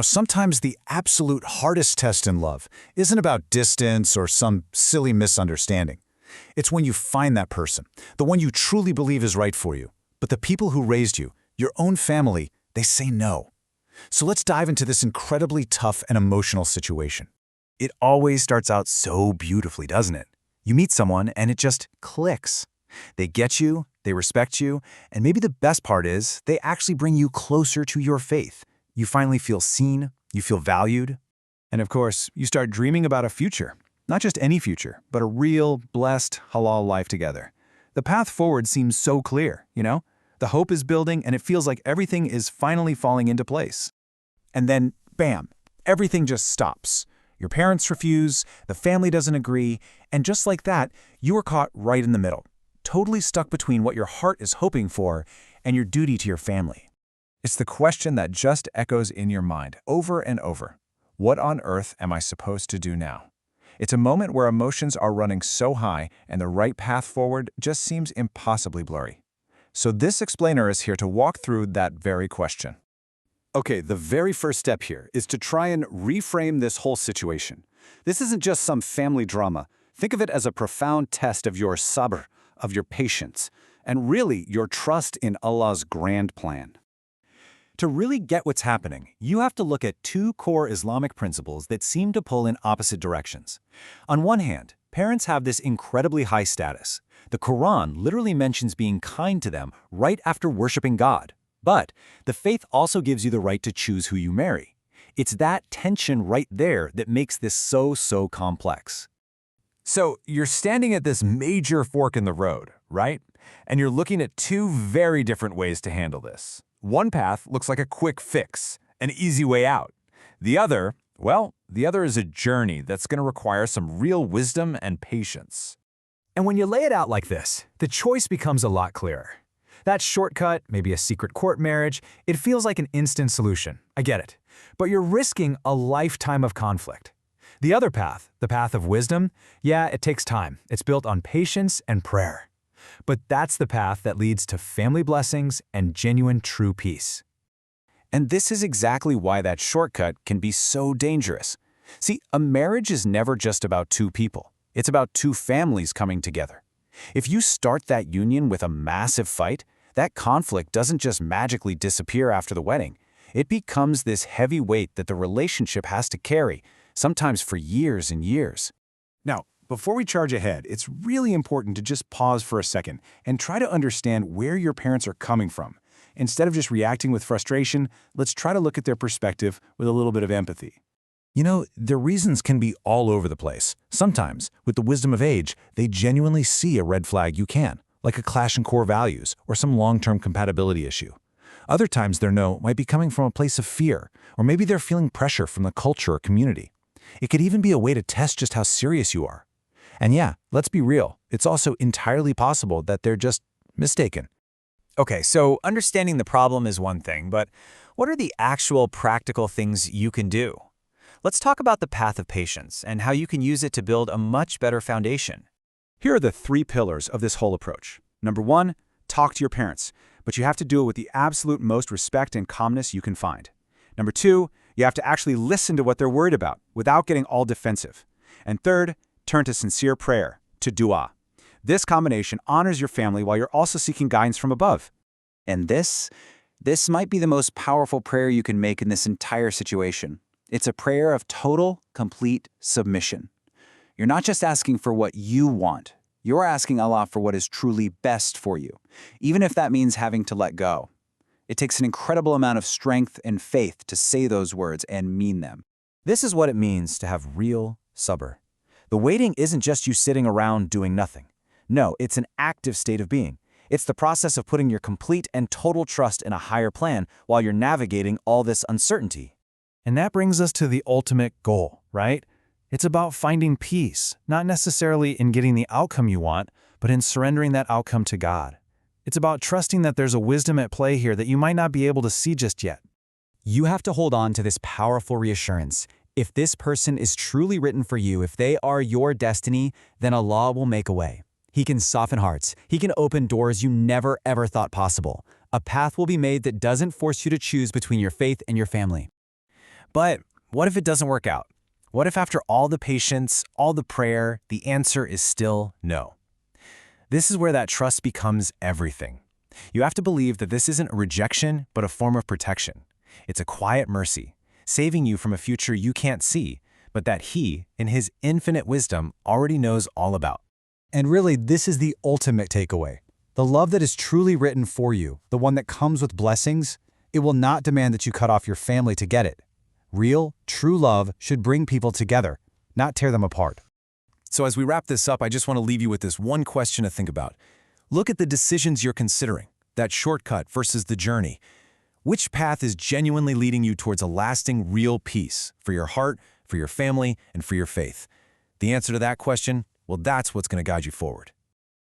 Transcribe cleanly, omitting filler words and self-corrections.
Sometimes the absolute hardest test in love isn't about distance or some silly misunderstanding. It's when you find that person, the one you truly believe is right for you. But the people who raised you, your own family, they say no. So let's dive into this incredibly tough and emotional situation. It always starts out so beautifully, doesn't it? You meet someone and it just clicks. They get you, they respect you, and maybe the best part is they actually bring you closer to your faith. You finally feel seen, you feel valued, and of course, you start dreaming about a future. Not just any future, but a real, blessed, halal life together. The path forward seems so clear, you know? The hope is building and it feels like everything is finally falling into place. And then, bam, everything just stops. Your parents refuse, the family doesn't agree, and just like that, you are caught right in the middle, totally stuck between what your heart is hoping for and your duty to your family. It's the question that just echoes in your mind over and over. What on earth am I supposed to do now? It's a moment where emotions are running so high and the right path forward just seems impossibly blurry. So this explainer is here to walk through that very question. Okay, the very first step here is to try and reframe this whole situation. This isn't just some family drama. Think of it as a profound test of your sabr, of your patience, and really your trust in Allah's grand plan. To really get what's happening, you have to look at two core Islamic principles that seem to pull in opposite directions. On one hand, parents have this incredibly high status. The Quran literally mentions being kind to them right after worshiping God. But the faith also gives you the right to choose who you marry. It's that tension right there that makes this so complex. So you're standing at this major fork in the road, right? And you're looking at two very different ways to handle this. One path looks like a quick fix, an easy way out. The other is a journey that's going to require some real wisdom and patience. And when you lay it out like this, the choice becomes a lot clearer. That shortcut, maybe a secret court marriage, it feels like an instant solution. I get it. But you're risking a lifetime of conflict. The other path, the path of wisdom, yeah, it takes time. It's built on patience and prayer. But that's the path that leads to family blessings and genuine true peace. And this is exactly why that shortcut can be so dangerous. See, a marriage is never just about two people. It's about two families coming together. If you start that union with a massive fight, that conflict doesn't just magically disappear after the wedding. It becomes this heavy weight that the relationship has to carry, sometimes for years and years. Now, before we charge ahead, it's really important to just pause for a second and try to understand where your parents are coming from. Instead of just reacting with frustration, let's try to look at their perspective with a little bit of empathy. Their reasons can be all over the place. Sometimes, with the wisdom of age, they genuinely see a red flag you can, like a clash in core values or some long-term compatibility issue. Other times their no might be coming from a place of fear, or maybe they're feeling pressure from the culture or community. It could even be a way to test just how serious you are. And yeah, let's be real, it's also entirely possible that they're just mistaken. Okay, so understanding the problem is one thing, but what are the actual practical things you can do? Let's talk about the path of patience and how you can use it to build a much better foundation. Here are the three pillars of this whole approach. Number one, talk to your parents, but you have to do it with the absolute most respect and calmness you can find. Number two, you have to actually listen to what they're worried about without getting all defensive. And third, turn to sincere prayer, to dua. This combination honors your family while you're also seeking guidance from above. And this might be the most powerful prayer you can make in this entire situation. It's a prayer of total, complete submission. You're not just asking for what you want. You're asking Allah for what is truly best for you, even if that means having to let go. It takes an incredible amount of strength and faith to say those words and mean them. This is what it means to have real sabr. The waiting isn't just you sitting around doing nothing. No, it's an active state of being. It's the process of putting your complete and total trust in a higher plan while you're navigating all this uncertainty. And that brings us to the ultimate goal, right? It's about finding peace, not necessarily in getting the outcome you want, but in surrendering that outcome to God. It's about trusting that there's a wisdom at play here that you might not be able to see just yet. You have to hold on to this powerful reassurance. If this person is truly written for you, if they are your destiny, then Allah will make a way. He can soften hearts. He can open doors you never ever thought possible. A path will be made that doesn't force you to choose between your faith and your family. But what if it doesn't work out? What if after all the patience, all the prayer, the answer is still no? This is where that trust becomes everything. You have to believe that this isn't a rejection, but a form of protection. It's a quiet mercy, saving you from a future you can't see, but that He, in His infinite wisdom, already knows all about. And really, this is the ultimate takeaway. The love that is truly written for you, the one that comes with blessings, it will not demand that you cut off your family to get it. Real, true love should bring people together, not tear them apart. So as we wrap this up, I just want to leave you with this one question to think about. Look at the decisions you're considering, that shortcut versus the journey. Which path is genuinely leading you towards a lasting, real peace for your heart, for your family, and for your faith? The answer to that question, well, that's what's going to guide you forward.